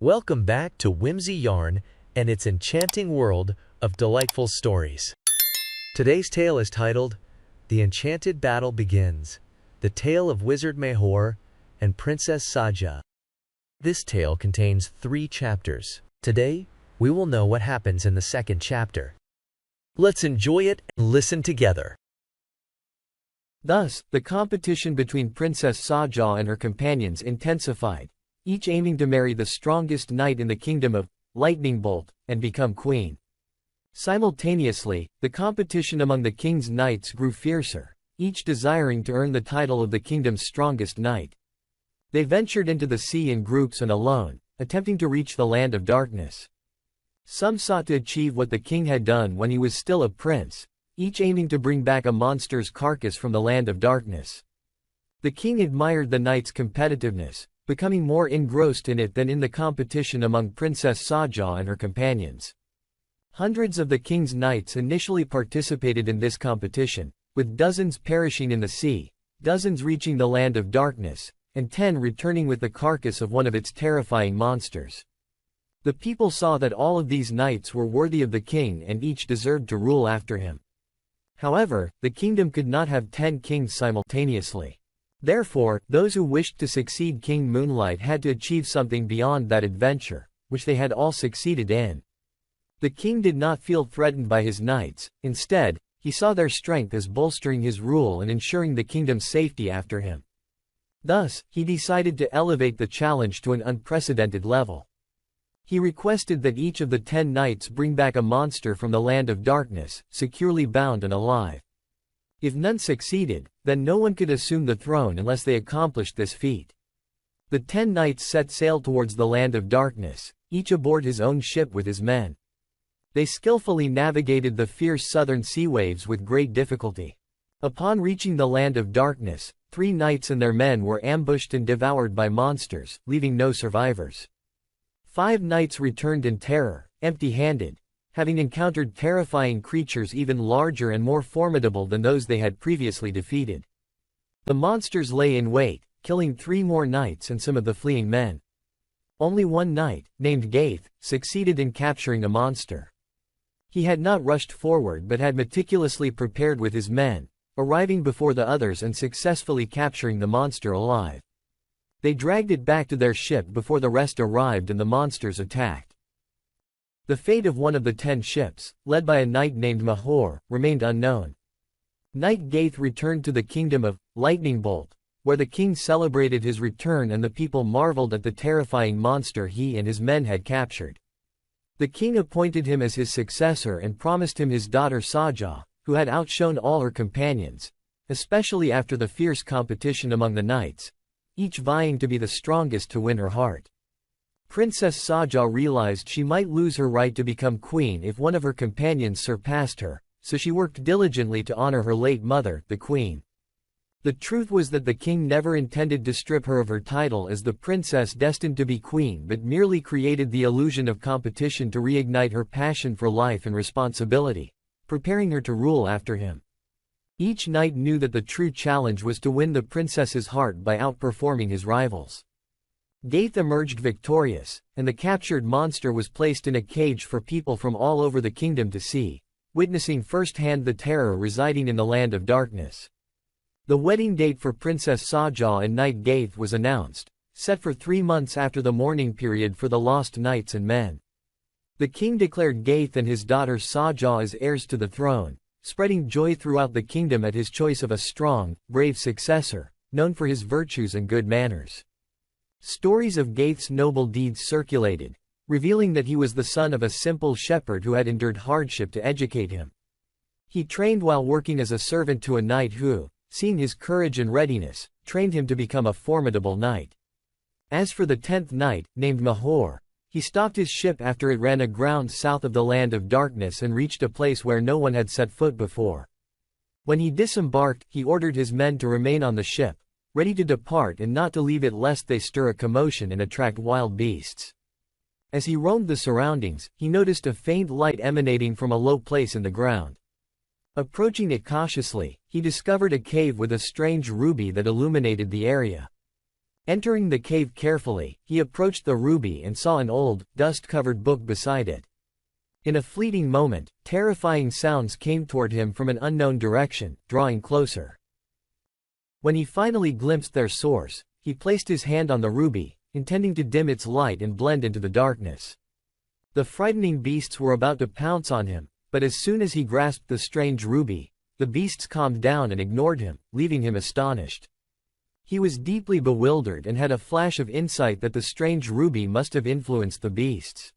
Welcome back to Whimsy Yarn and its enchanting world of delightful stories. Today's tale is titled, The Enchanted Battle Begins, the tale of Wizard Mahor and Princess Sajja. This tale contains 3 chapters. Today, we will know what happens in the second chapter. Let's enjoy it and listen together. Thus, the competition between Princess Sajja and her companions intensified, each aiming to marry the strongest knight in the kingdom of Lightning Bolt and become queen. Simultaneously, the competition among the king's knights grew fiercer, each desiring to earn the title of the kingdom's strongest knight. They ventured into the sea in groups and alone, attempting to reach the land of darkness. Some sought to achieve what the king had done when he was still a prince, each aiming to bring back a monster's carcass from the land of darkness. The king admired the knights' competitiveness, becoming more engrossed in it than in the competition among Princess Sajja and her companions. Hundreds of the king's knights initially participated in this competition, with dozens perishing in the sea, dozens reaching the land of darkness, and 10 returning with the carcass of one of its terrifying monsters. The people saw that all of these knights were worthy of the king and each deserved to rule after him. However, the kingdom could not have 10 kings simultaneously. Therefore, those who wished to succeed King Moonlight had to achieve something beyond that adventure, which they had all succeeded in. The king did not feel threatened by his knights. Instead, he saw their strength as bolstering his rule and ensuring the kingdom's safety after him. Thus, he decided to elevate the challenge to an unprecedented level. He requested that each of the 10 knights bring back a monster from the land of darkness, securely bound and alive. If none succeeded, then no one could assume the throne unless they accomplished this feat. The 10 knights set sail towards the land of darkness, each aboard his own ship with his men. They skillfully navigated the fierce southern sea waves with great difficulty. Upon reaching the land of darkness, 3 knights and their men were ambushed and devoured by monsters, leaving no survivors. 5 knights returned in terror, empty-handed, having encountered terrifying creatures even larger and more formidable than those they had previously defeated. The monsters lay in wait, killing 3 more knights and some of the fleeing men. Only 1 knight, named Gaith, succeeded in capturing the monster. He had not rushed forward but had meticulously prepared with his men, arriving before the others and successfully capturing the monster alive. They dragged it back to their ship before the rest arrived and the monsters attacked. The fate of one of the 10 ships, led by a knight named Mahor, remained unknown. Knight Gaith returned to the kingdom of Lightning Bolt, where the king celebrated his return and the people marveled at the terrifying monster he and his men had captured. The king appointed him as his successor and promised him his daughter Sajja, who had outshone all her companions, especially after the fierce competition among the knights, each vying to be the strongest to win her heart. Princess Sajja realized she might lose her right to become queen if one of her companions surpassed her, so she worked diligently to honor her late mother, the queen. The truth was that the king never intended to strip her of her title as the princess destined to be queen but merely created the illusion of competition to reignite her passion for life and responsibility, preparing her to rule after him. Each knight knew that the true challenge was to win the princess's heart by outperforming his rivals. Gaith emerged victorious, and the captured monster was placed in a cage for people from all over the kingdom to see, witnessing firsthand the terror residing in the land of darkness. The wedding date for Princess Sajja and Knight Gaith was announced, set for 3 months after the mourning period for the lost knights and men. The king declared Gaith and his daughter Sajja as heirs to the throne, spreading joy throughout the kingdom at his choice of a strong, brave successor, known for his virtues and good manners. Stories of Gaith's noble deeds circulated, revealing that he was the son of a simple shepherd who had endured hardship to educate him. He trained while working as a servant to a knight who, seeing his courage and readiness, trained him to become a formidable knight. As for the 10th knight, named Mahor, he stopped his ship after it ran aground south of the land of darkness and reached a place where no one had set foot before. When he disembarked, he ordered his men to remain on the ship, ready to depart and not to leave it lest they stir a commotion and attract wild beasts. As he roamed the surroundings, he noticed a faint light emanating from a low place in the ground. Approaching it cautiously, he discovered a cave with a strange ruby that illuminated the area. Entering the cave carefully, he approached the ruby and saw an old, dust-covered book beside it. In a fleeting moment, terrifying sounds came toward him from an unknown direction, drawing closer. When he finally glimpsed their source, he placed his hand on the ruby, intending to dim its light and blend into the darkness. The frightening beasts were about to pounce on him, but as soon as he grasped the strange ruby, the beasts calmed down and ignored him, leaving him astonished. He was deeply bewildered and had a flash of insight that the strange ruby must have influenced the beasts.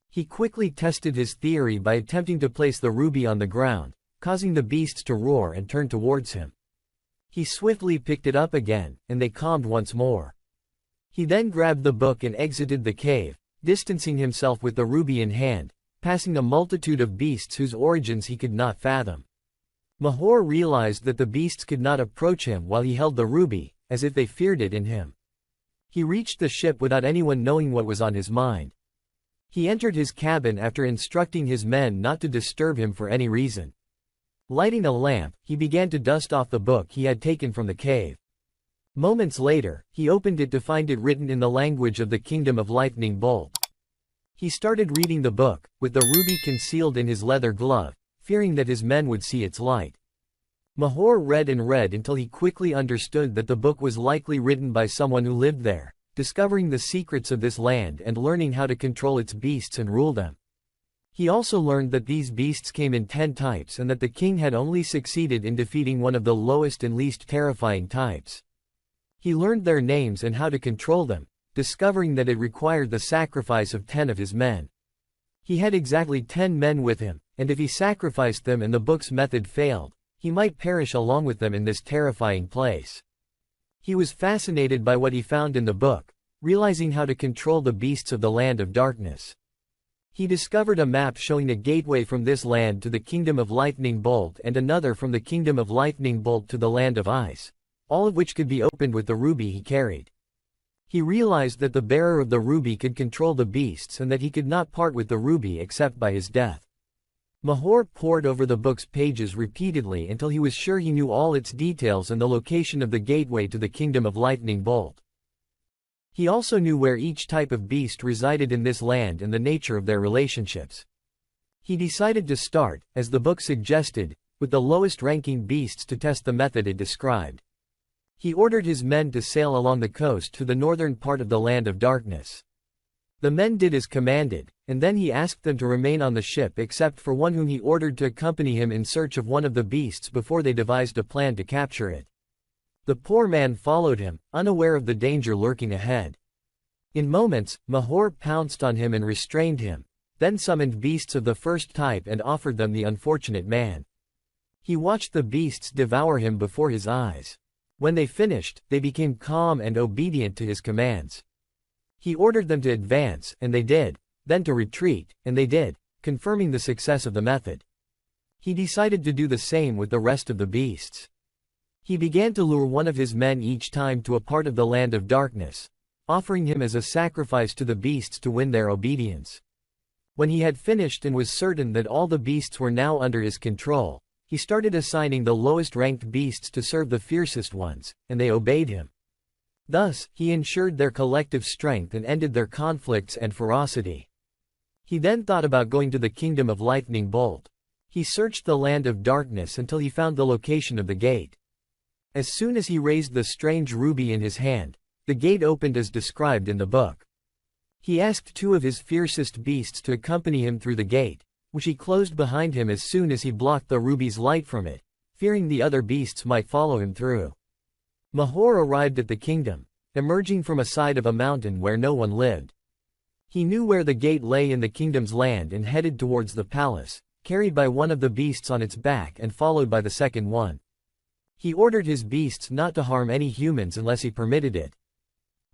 He quickly tested his theory by attempting to place the ruby on the ground, causing the beasts to roar and turn towards him. He swiftly picked it up again, and they calmed once more. He then grabbed the book and exited the cave, distancing himself with the ruby in hand, passing a multitude of beasts whose origins he could not fathom. Mahor realized that the beasts could not approach him while he held the ruby, as if they feared it in him. He reached the ship without anyone knowing what was on his mind. He entered his cabin after instructing his men not to disturb him for any reason. Lighting a lamp, he began to dust off the book he had taken from the cave. Moments later, he opened it to find it written in the language of the Kingdom of Lightning Bolt. He started reading the book, with the ruby concealed in his leather glove, fearing that his men would see its light. Mahor read and read until he quickly understood that the book was likely written by someone who lived there, discovering the secrets of this land and learning how to control its beasts and rule them. He also learned that these beasts came in 10 types and that the king had only succeeded in defeating one of the lowest and least terrifying types. He learned their names and how to control them, discovering that it required the sacrifice of 10 of his men. He had exactly 10 men with him, and if he sacrificed them and the book's method failed, he might perish along with them in this terrifying place. He was fascinated by what he found in the book, realizing how to control the beasts of the land of darkness. He discovered a map showing a gateway from this land to the Kingdom of Lightning Bolt and another from the Kingdom of Lightning Bolt to the Land of Ice, all of which could be opened with the ruby he carried. He realized that the bearer of the ruby could control the beasts and that he could not part with the ruby except by his death. Mahor pored over the book's pages repeatedly until he was sure he knew all its details and the location of the gateway to the Kingdom of Lightning Bolt. He also knew where each type of beast resided in this land and the nature of their relationships. He decided to start, as the book suggested, with the lowest-ranking beasts to test the method it described. He ordered his men to sail along the coast to the northern part of the Land of Darkness. The men did as commanded, and then he asked them to remain on the ship except for one whom he ordered to accompany him in search of one of the beasts before they devised a plan to capture it. The poor man followed him, unaware of the danger lurking ahead. In moments, Mahor pounced on him and restrained him, then summoned beasts of the first type and offered them the unfortunate man. He watched the beasts devour him before his eyes. When they finished, they became calm and obedient to his commands. He ordered them to advance, and they did, then to retreat, and they did, confirming the success of the method. He decided to do the same with the rest of the beasts. He began to lure one of his men each time to a part of the Land of Darkness, offering him as a sacrifice to the beasts to win their obedience. When he had finished and was certain that all the beasts were now under his control, he started assigning the lowest-ranked beasts to serve the fiercest ones, and they obeyed him. Thus, he ensured their collective strength and ended their conflicts and ferocity. He then thought about going to the Kingdom of Lightning Bolt. He searched the Land of Darkness until he found the location of the gate. As soon as he raised the strange ruby in his hand, the gate opened as described in the book. He asked 2 of his fiercest beasts to accompany him through the gate, which he closed behind him as soon as he blocked the ruby's light from it, fearing the other beasts might follow him through. Mahor arrived at the kingdom, emerging from a side of a mountain where no one lived. He knew where the gate lay in the kingdom's land and headed towards the palace, carried by one of the beasts on its back and followed by the second one. He ordered his beasts not to harm any humans unless he permitted it.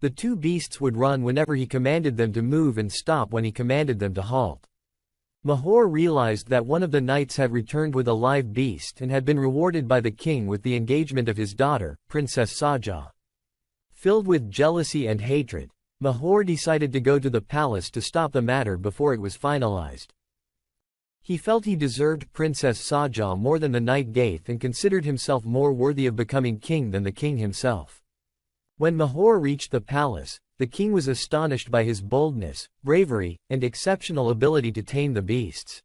The 2 beasts would run whenever he commanded them to move and stop when he commanded them to halt. Mahor realized that one of the knights had returned with a live beast and had been rewarded by the king with the engagement of his daughter, Princess Sajja. Filled with jealousy and hatred, Mahor decided to go to the palace to stop the matter before it was finalized. He felt he deserved Princess Sajja more than the knight Gaith and considered himself more worthy of becoming king than the king himself. When Mahor reached the palace, the king was astonished by his boldness, bravery, and exceptional ability to tame the beasts.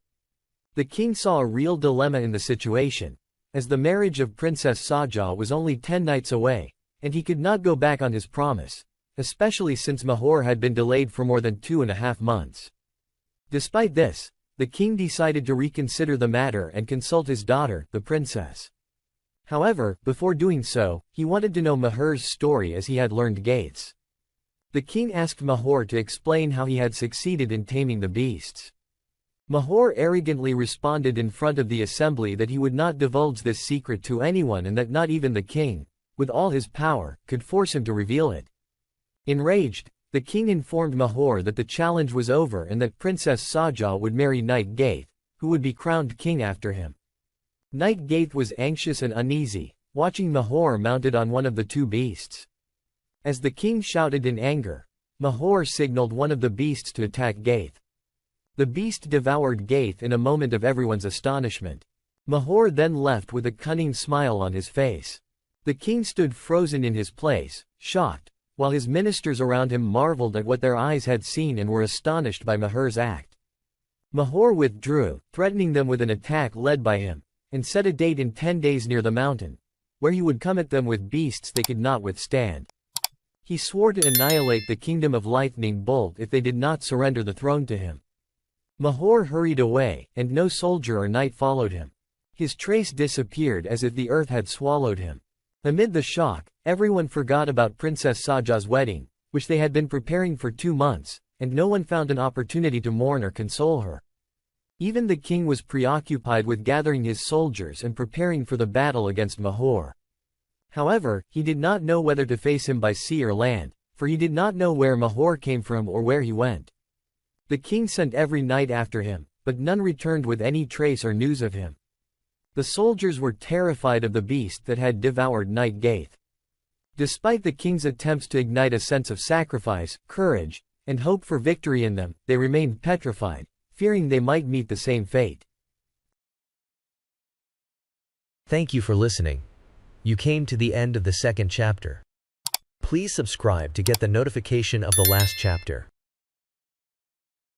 The king saw a real dilemma in the situation, as the marriage of Princess Sajja was only 10 nights away, and he could not go back on his promise, especially since Mahor had been delayed for more than 2.5 months. Despite this, the king decided to reconsider the matter and consult his daughter, the princess. However, before doing so, he wanted to know Mahor's story as he had learned gates. The king asked Mahor to explain how he had succeeded in taming the beasts. Mahor arrogantly responded in front of the assembly that he would not divulge this secret to anyone and that not even the king, with all his power, could force him to reveal it. Enraged, the king informed Mahor that the challenge was over and that Princess Sajja would marry Knight Gaith, who would be crowned king after him. Knight Gaith was anxious and uneasy, watching Mahor mounted on one of the 2 beasts. As the king shouted in anger, Mahor signaled one of the beasts to attack Gaith. The beast devoured Gaith in a moment of everyone's astonishment. Mahor then left with a cunning smile on his face. The king stood frozen in his place, shocked, while his ministers around him marveled at what their eyes had seen and were astonished by Mahor's act. Mahor withdrew, threatening them with an attack led by him, and set a date in 10 days near the mountain, where he would come at them with beasts they could not withstand. He swore to annihilate the kingdom of Lightning Bolt if they did not surrender the throne to him. Mahor hurried away, and no soldier or knight followed him. His trace disappeared as if the earth had swallowed him. Amid the shock, everyone forgot about Princess Sajja's wedding, which they had been preparing for 2 months, and no one found an opportunity to mourn or console her. Even the king was preoccupied with gathering his soldiers and preparing for the battle against Mahor. However, he did not know whether to face him by sea or land, for he did not know where Mahor came from or where he went. The king sent every knight after him, but none returned with any trace or news of him. The soldiers were terrified of the beast that had devoured Knight Gaith. Despite the king's attempts to ignite a sense of sacrifice, courage, and hope for victory in them, they remained petrified, fearing they might meet the same fate. Thank you for listening. You came to the end of the 2nd chapter. Please subscribe to get the notification of the last chapter.